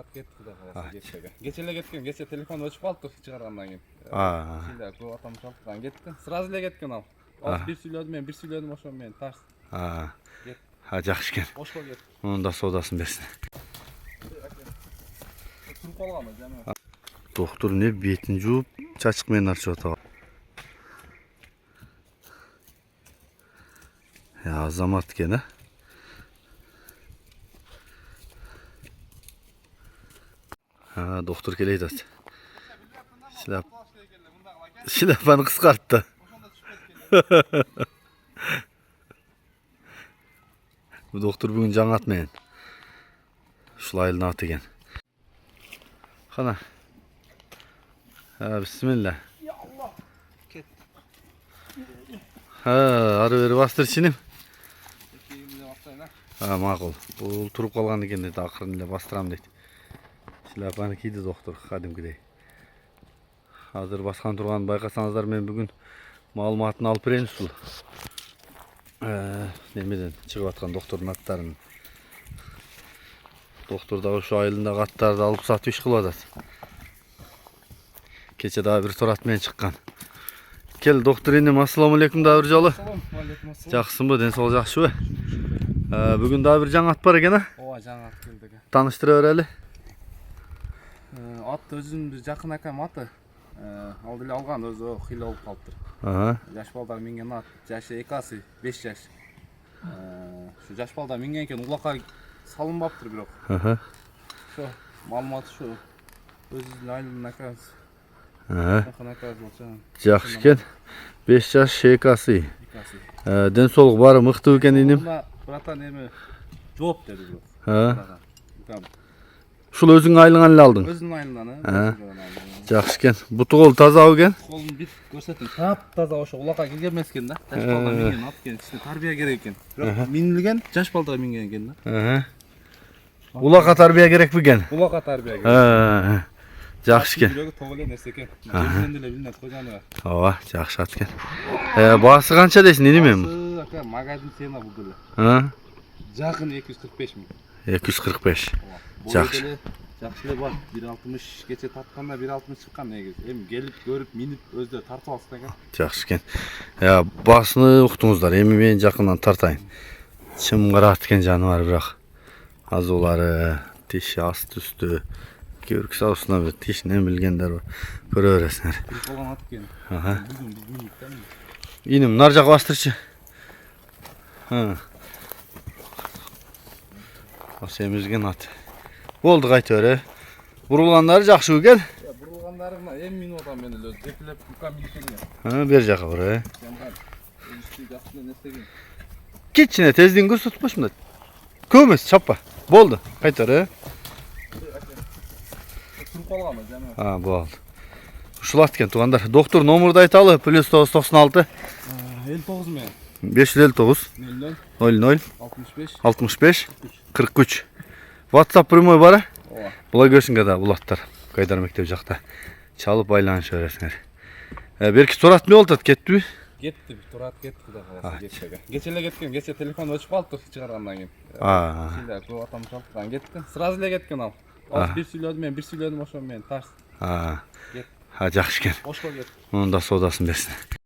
Turat ketdi da kalasa geçege. Geçele ketken, geçe telefon öçüp aldık çıkargandan keyin. Şimdi bu atam çaldıktan ketdi. Sразу эле кеткен ал. Ал бир сүйлөдүм, мен бир сүйлөдүм, ошо мен тарс. Жакшы экен. Ошко кет. Мунун да соодасын берсин. Туруп калганбы жана? Доктор не бетин жууп, чачык менен арчып атабы. Азамат экен, доктор келейт атат. Шляпаны кыскартты. Доктор бүгүн жаңы ат менен. Ушул айылдын аты экен. Кана. Бисмилла. Ya Allah. Ket. Ары бери бастыр чиним. Экиğimde bastayın Макул. Бул туруп калган экен дейт, акырын эле бастырам дейт. Шляпаны кийди доктор кадимкидей. Азыр баскан турганын байкасаңыздар, мен бүгүн маалыматын алып берейин ушул. Немеден чыгып аткан доктордун аттарын. Доктор дагы ушу айылындагы аттарды алып сатып иш кылып атат. Кече дагы бир турат менен чыккан. Кел доктор инем, ассаламу алейкум дагы бир жолу. Жакшысыңбы, ден соолук жакшыбы? Бүгүн дагы бир жаңы ат бар экен, Ооба, жаңы ат келди экен. Тааныштыра берели. Ат өзүм бир жакын акам аты. Ал деле алган, өзү хил болуп калыптыр. Жаш балдар минген ат, жашы 2 асы 5 жаш. Şu жаш балдар минген экен, улакка салынбаптыр бирок. Ошо маалымат ушу өзүнүн айылынын акасы. Жакшы экен. 5 жаш 2 асы. Ден соолук баары мыктуу экен иним. Братан эми жооп деди бирок. Ушул өзүңүн айылыңан эле алдың? Өзүнүн айылынан. Жакшы экен. Буту кол тазабы экен? Колун бир көрсөтүң. Таптаза ошо улакка кирген эмес экен да. Жаш балдар минген ат экен, ичине тарбия керек экен. Бирок минилген жаш балдар минген экен да. Улакка тарбия керек бекен? Улакка тарбия керек. Жакшы экен. Жүрөгү тог эле нерсе экен. Өзүнөн деле билинет кожаны. Ооба, жакшы ат экен. Баасы канча дейсиң иним эми? Баасы ака магазин цена бул деле. Жакын 245 миң. 245. Жакшы. Жакшы эле бар. 1.60 кече тартканда 1.60 чыккан негизи. Эми келип көрүп, минип өздөрү тартып алышты экен. Жакшы экен. Баасыны уктуңуздар. Эми мен жакындан тартайын. Чымгара ат экен жаныбар, бирок азуулары, тиши асты үстү, көрүк саусуна бир тишинен билгендер бар. Көрө бересиңер. Болгон ат экен. Бүгүн биз миник да. Иним нар жака бастырчы. Семизген ат. Болду кайта бер. Бурулгандары жакшы экен. Бурулгандары мына эми минут атам мен эле жепилеп кукам минген. Бер жака бер. Жакшы нерсе экен. Кичине тездигин көрсөтүп койчу мындай. Көп эмес, чаппа. Болду. Кайта бер. Туруп калганбы жана? Болду. Ушул ат экен туугандар. Доктор номурду айталы. +996 59 мен. 559 00 65 65 43. WhatsApp прямой бар. Блогерсиңер да бул аттар. Кайдар мектеп жакта. Чалып байланышып бересиңер. Берки турат эмне болуп атат, кеттиби? Кетти, турат кетти да каласа geçege. Geçele кеткен, geçe телефон өчүп калдык чыгаргандан кийин. Şimdi bu atam çaldıktan кетти. Сразу эле кеткен ал. Ал бир сүйлөдүм, мен бир сүйлөдүм, ошо мен тарс. Жакшы экен. Ошко кетти. Мунун да соодасын берсин.